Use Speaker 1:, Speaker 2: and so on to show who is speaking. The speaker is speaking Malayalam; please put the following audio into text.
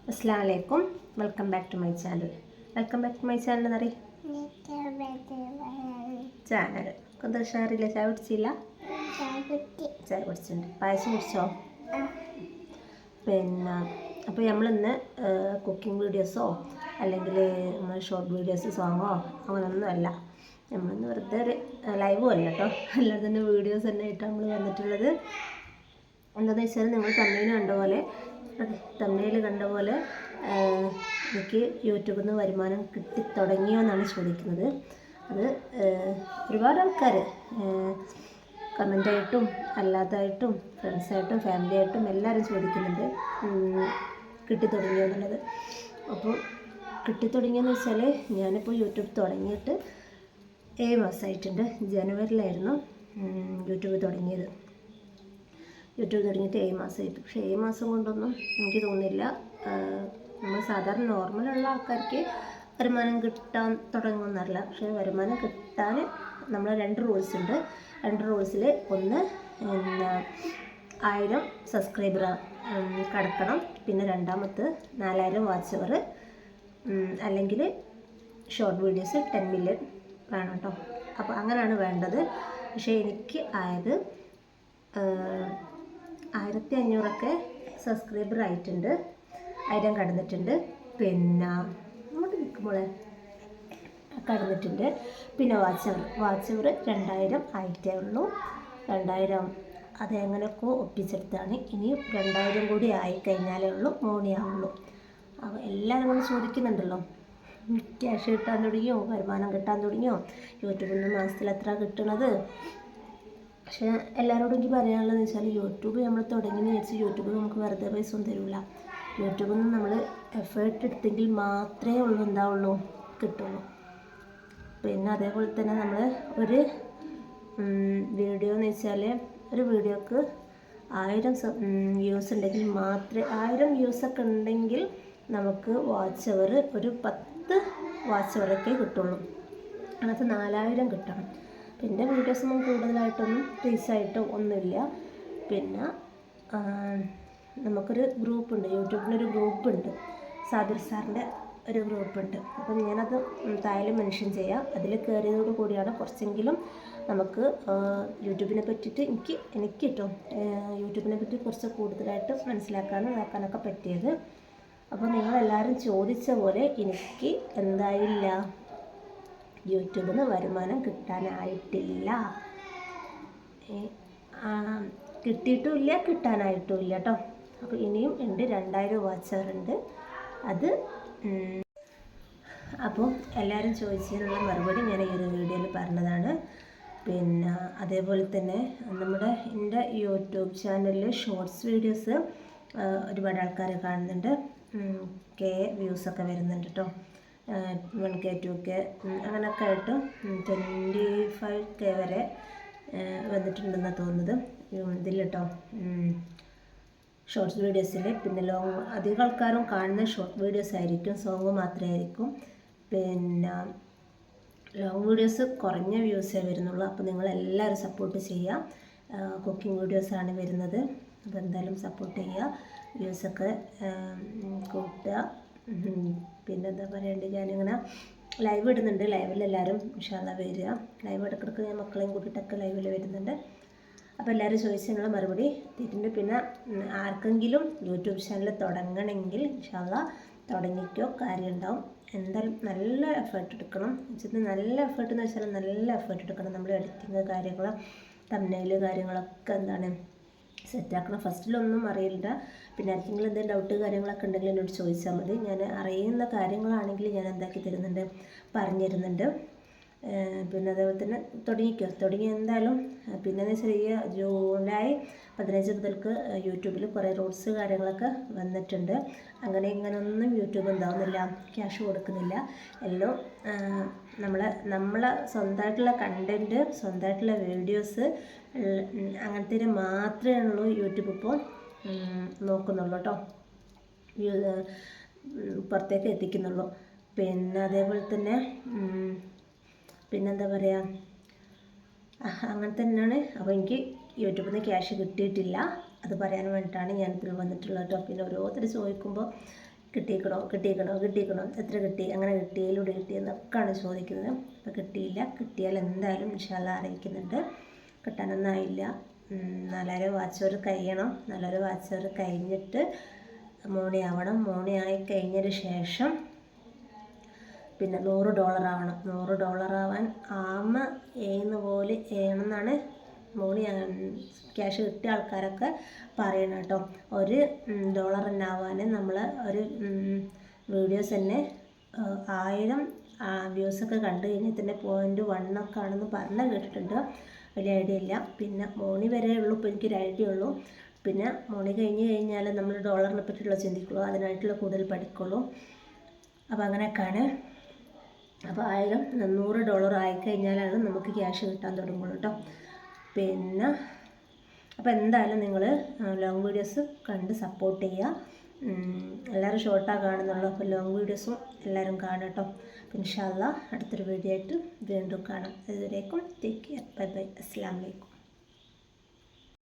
Speaker 1: അസ്സലാമു അലൈക്കും. Welcome back to my channel. Welcome back to my channel എന്നറി ചാനൽ എന്താ ഉഷാറില്ല? ചായ കുടിച്ചില്ല? ചായ കുടിച്ചിട്ടുണ്ട്. പായസം കുടിച്ചോ? പിന്നെ അപ്പോൾ നമ്മളിന്ന് കുക്കിംഗ് വീഡിയോസോ അല്ലെങ്കിൽ നമ്മൾ ഷോർട്ട് വീഡിയോസ് സോങ്ങോ അങ്ങനെയൊന്നും അല്ല. നമ്മളിന്ന് വെറുതെ ഒരു ലൈവും അല്ല കേട്ടോ, അല്ലാതെ തന്നെ വീഡിയോസ് തന്നെ ആയിട്ടാണ് നമ്മൾ വന്നിട്ടുള്ളത്. എന്താണെന്ന് വെച്ചാൽ നിങ്ങൾ തമിഴിൽ കണ്ട പോലെ എനിക്ക് യൂട്യൂബിൽ നിന്ന് വരുമാനം കിട്ടി തുടങ്ങിയോ എന്നാണ് ചോദിക്കുന്നത്. അത് ഒരുപാട് ആൾക്കാർ കമൻ്റായിട്ടും അല്ലാതായിട്ടും ഫ്രണ്ട്സായിട്ടും ഫാമിലിയായിട്ടും എല്ലാവരും ചോദിക്കുന്നുണ്ട് കിട്ടി തുടങ്ങിയോ എന്നുള്ളത്. അപ്പോൾ കിട്ടി തുടങ്ങിയെന്ന് വെച്ചാൽ ഞാനിപ്പോൾ യൂട്യൂബ് തുടങ്ങിയിട്ട് 7 മാസമായിട്ടുണ്ട്. ജനുവരിയിലായിരുന്നു യൂട്യൂബ് തുടങ്ങിയത്. യൂട്യൂബ് തുടങ്ങിയിട്ട് 7 മാസമായിട്ട്. പക്ഷേ 7 മാസം കൊണ്ടൊന്നും എനിക്ക് തോന്നുന്നില്ല നമ്മൾ സാധാരണ നോർമലുള്ള ആൾക്കാർക്ക് വരുമാനം കിട്ടാൻ തുടങ്ങുമെന്നറിയില്ല. പക്ഷേ വരുമാനം കിട്ടാൻ നമ്മൾ 2 റൂൾസ് ഉണ്ട്. 2 റൂൾസിൽ ഒന്ന് 1000 സബ്സ്ക്രൈബർ കടക്കണം, പിന്നെ രണ്ടാമത്തെ 4000 വാച്ച് അവർ, അല്ലെങ്കിൽ ഷോർട്ട് വീഡിയോസ് 10 മില്യൺ വേണം കേട്ടോ. അപ്പോൾ അങ്ങനെയാണ് വേണ്ടത്. പക്ഷേ എനിക്ക് ആയത് 1500 സബ്സ്ക്രൈബർ ആയിട്ടുണ്ട്, 1000 കടന്നിട്ടുണ്ട്. പിന്നെ അങ്ങോട്ട് നിൽക്കുമ്പോൾ കടന്നിട്ടുണ്ട്. പിന്നെ വാച്ച് അവർ 2000 ആയിട്ടേ ഉള്ളൂ. 2000 അതെങ്ങനെയൊക്കെ ഒപ്പിച്ചെടുത്താണ്. ഇനിയും 2000 കൂടി ആയിക്കഴിഞ്ഞാലേ ഉള്ളൂ മോണിയാവുള്ളൂ. അപ്പോൾ എല്ലാവരും കൂടി ചോദിക്കുന്നുണ്ടല്ലോ, ക്യാഷ് കിട്ടാൻ തുടങ്ങിയോ, വരുമാനം കിട്ടാൻ തുടങ്ങിയോ, യൂട്യൂബിൽ നിന്ന് മാസത്തിൽ എത്ര കിട്ടണത്. പക്ഷേ എല്ലാവരോടും എനിക്ക് പറയാനുള്ളതെന്ന് വെച്ചാൽ യൂട്യൂബ് നമ്മൾ തുടങ്ങിയെന്ന് വെച്ച് യൂട്യൂബ് നമുക്ക് വെറുതെ പൈസ ഒന്നും തരില്ല. യൂട്യൂബിൽ നിന്ന് നമ്മൾ എഫേർട്ട് എടുത്തെങ്കിൽ മാത്രമേ ഉണ്ടാവുള്ളൂ കിട്ടുള്ളൂ. പിന്നെ അതേപോലെ തന്നെ നമ്മൾ ഒരു വീഡിയോ എന്ന് വെച്ചാൽ ഒരു വീഡിയോക്ക് 1000 വ്യൂസ് ഉണ്ടെങ്കിൽ മാത്രമേ 1000 വ്യൂസൊക്കെ ഉണ്ടെങ്കിൽ നമുക്ക് വാച്ച് അവർ ഒരു 10 വാച്ച് അവറൊക്കെ കിട്ടുള്ളൂ. അങ്ങനത്തെ 4000 കിട്ടണം. പിന്നെ വീഡിയോസൊന്നും കൂടുതലായിട്ടൊന്നും റീച്ചായിട്ടോ ഒന്നുമില്ല. പിന്നെ നമുക്കൊരു ഗ്രൂപ്പുണ്ട്, യൂട്യൂബിനൊരു ഗ്രൂപ്പുണ്ട്, സാബിർ സാറിൻ്റെ ഒരു ഗ്രൂപ്പുണ്ട്. അപ്പം ഞാനത് താഴെ മെൻഷൻ ചെയ്യാം. അതിൽ കയറിയതോടു കൂടിയാണ് കുറച്ചെങ്കിലും നമുക്ക് യൂട്യൂബിനെ പറ്റിയിട്ട് എനിക്ക് കിട്ടും യൂട്യൂബിനെ പറ്റി കുറച്ച് കൂടുതലായിട്ട് മനസ്സിലാക്കാനും ഇതാക്കാനൊക്കെ പറ്റിയത്. അപ്പോൾ നിങ്ങളെല്ലാവരും ചോദിച്ച പോലെ എനിക്ക് എന്തായില്ല, യൂട്യൂബിൽ നിന്ന് വരുമാനം കിട്ടാനായിട്ടില്ല. കിട്ടിയിട്ടുമില്ല, കിട്ടാനായിട്ടുമില്ല കേട്ടോ. അപ്പോൾ ഇനിയും ഉണ്ട് 2000 വാച്ചറുണ്ട്. അത് അപ്പോൾ എല്ലാവരും ചോദിച്ചതിനുള്ള മറുപടി ഞാൻ ഈ ഒരു വീഡിയോയിൽ പറഞ്ഞതാണ്. പിന്നെ അതേപോലെ തന്നെ എൻ്റെ യൂട്യൂബ് ചാനലിൽ ഷോർട്സ് വീഡിയോസ് ഒരുപാട് ആൾക്കാർ കാണുന്നുണ്ട്. വ്യൂസൊക്കെ വരുന്നുണ്ട് കേട്ടോ. 1K 2K അങ്ങനെയൊക്കെ ആയിട്ട് 25K വരെ വന്നിട്ടുണ്ടെന്നാണ് തോന്നുന്നത് ഇതിൽ കേട്ടോ, ഷോർട്സ് വീഡിയോസിൽ. പിന്നെ അധികം ആൾക്കാരും കാണുന്ന ഷോർട്ട് വീഡിയോസ് ആയിരിക്കും, സോങ് മാത്രമായിരിക്കും. പിന്നെ ലോങ് വീഡിയോസ് കുറഞ്ഞ വ്യൂസേ വരുന്നുള്ളൂ. അപ്പോൾ നിങ്ങളെല്ലാവരും സപ്പോർട്ട് ചെയ്യുക. കുക്കിംഗ് വീഡിയോസാണ് വരുന്നത്. അപ്പോൾ എന്തായാലും സപ്പോർട്ട് ചെയ്യുക, വ്യൂസൊക്കെ കൂട്ടുക. പിന്നെ എന്താ പറയേണ്ടത്, ഞാനിങ്ങനെ ലൈവ് ഇടുന്നുണ്ട്. ലൈവിലെല്ലാവരും ഇൻഷാ അല്ലാഹ് വരിക. ലൈവ് ഇടയ്ക്കിടയ്ക്ക് ഞാൻ മക്കളെയും കൂട്ടിയിട്ടൊക്കെ ലൈവിൽ വരുന്നുണ്ട്. അപ്പോൾ എല്ലാവരും ചോദിച്ചതിനുള്ള മറുപടി എത്തിയിട്ടുണ്ട്. പിന്നെ ആർക്കെങ്കിലും യൂട്യൂബ് ചാനൽ തുടങ്ങണമെങ്കിൽ ഇൻഷാ അല്ലാഹ് തുടങ്ങിക്കോ, കാര്യം ഉണ്ടാവും. എന്തായാലും നല്ല എഫേർട്ട് എടുക്കണം. നല്ല എഫേർട്ട് എന്ന് വെച്ചാൽ നല്ല എഫേർട്ട് എടുക്കണം. നമ്മൾ എഡിറ്റിങ് കാര്യങ്ങൾ, തംബ്നെയിൽ കാര്യങ്ങളൊക്കെ എന്താണ് സെറ്റാക്കണം. ഫസ്റ്റിലൊന്നും അറിയില്ല. പിന്നെ ആർക്കെങ്കിലും എന്തെങ്കിലും ഡൗട്ട് കാര്യങ്ങളൊക്കെ ഉണ്ടെങ്കിൽ എന്നോട് ചോദിച്ചാൽ മതി. ഞാൻ അറിയുന്ന കാര്യങ്ങളാണെങ്കിൽ ഞാൻ എന്താക്കി തരുന്നുണ്ട്, പറഞ്ഞു തരുന്നുണ്ട്. പിന്നെ അതേപോലെ തന്നെ തുടങ്ങി എന്തായാലും. പിന്നെയെന്ന് വെച്ചാൽ ഈ ജൂലൈ 15 മുതൽക്ക് യൂട്യൂബിൽ കുറേ റൂൾസ് കാര്യങ്ങളൊക്കെ വന്നിട്ടുണ്ട്. ഇങ്ങനെയൊന്നും യൂട്യൂബ് എന്താവുന്നില്ല, ക്യാഷ് കൊടുക്കുന്നില്ല. എല്ലാം നമ്മളെ സ്വന്തമായിട്ടുള്ള കണ്ടൻറ്റ്, സ്വന്തമായിട്ടുള്ള വീഡിയോസ് അങ്ങനത്തെ മാത്രമേ ഉള്ളൂ യൂട്യൂബ് ഇപ്പോൾ നോക്കുന്നുള്ളൂ കേട്ടോ, പുറത്തേക്ക് എത്തിക്കുന്നുള്ളൂ. പിന്നെ അതേപോലെ തന്നെ പിന്നെന്താ പറയുക, അങ്ങനെ തന്നെയാണ്. അപ്പോൾ എനിക്ക് യൂട്യൂബിൽ നിന്ന് ക്യാഷ് കിട്ടിയിട്ടില്ല, അത് പറയാൻ വേണ്ടിയിട്ടാണ് ഞാനിതിൽ വന്നിട്ടുള്ളത് കേട്ടോ. പിന്നെ ഓരോരുത്തർ ചോദിക്കുമ്പോൾ കിട്ടിയിക്കണോ എത്ര കിട്ടി, അങ്ങനെ കിട്ടിയതിലൂടെ കിട്ടിയെന്നൊക്കെയാണ് ചോദിക്കുന്നത്. അപ്പോൾ കിട്ടിയില്ല, കിട്ടിയാൽ എന്തായാലും ഇൻഷാല്ലാ അറിയിക്കുന്നുണ്ട്. കിട്ടാനൊന്നും ആയില്ല. നല്ലൊരു വാച്ച് അവർ കഴിയണം. നല്ലൊരു വാച്ച് അവർ കഴിഞ്ഞിട്ട് മോണി ആവണം. മോണി ആയി കഴിഞ്ഞതിന് ശേഷം പിന്നെ $100 ആവണം. $100 ആവാൻ ചെയ്യുന്ന പോലെ ചെയ്യണമെന്നാണ് മോണി ക്യാഷ് കിട്ടിയ ആൾക്കാരൊക്കെ പറയണം കേട്ടോ. $1 തന്നെ ആവാൻ നമ്മൾ ഒരു വീഡിയോസ് തന്നെ 1000 വ്യൂസൊക്കെ കണ്ടു കഴിഞ്ഞാൽ തന്നെ .1 ഒക്കെ ആണെന്ന് പറഞ്ഞ് കേട്ടിട്ടുണ്ട്. വലിയ ഐഡിയ ഇല്ല. പിന്നെ മോണി വരെ ഉള്ളൂ ഇപ്പോൾ എനിക്കൊരു ഐഡിയ ഉള്ളൂ. പിന്നെ മോണി കഴിഞ്ഞാൽ നമ്മൾ ഡോളറിനെ പറ്റിയുള്ള ചിന്തിക്കുള്ളൂ, അതിനായിട്ടുള്ള കൂടുതൽ പഠിക്കുള്ളൂ. അപ്പോൾ അങ്ങനെയൊക്കെയാണ്. അപ്പോൾ $100 ആയിക്കഴിഞ്ഞാലാണ് നമുക്ക് ക്യാഷ് കിട്ടാൻ തുടങ്ങുള്ളൂ കേട്ടോ. പിന്നെ അപ്പോൾ എന്തായാലും നിങ്ങൾ ലോങ് വീഡിയോസ് കണ്ട് സപ്പോർട്ട് ചെയ്യുക. എല്ലാവരും ഷോർട്ടാണ് കാണുന്നുള്ളൂ. അപ്പോൾ ലോങ് വീഡിയോസും എല്ലാവരും കാണും കേട്ടോ. ഇൻഷാ അല്ലാഹ് അടുത്തൊരു വീഡിയോ ആയിട്ട് വീണ്ടും കാണാം. അതുവരേക്കും ടേക്ക് കെയർ. Bye bye. അസ്സലാമു അലൈക്കും.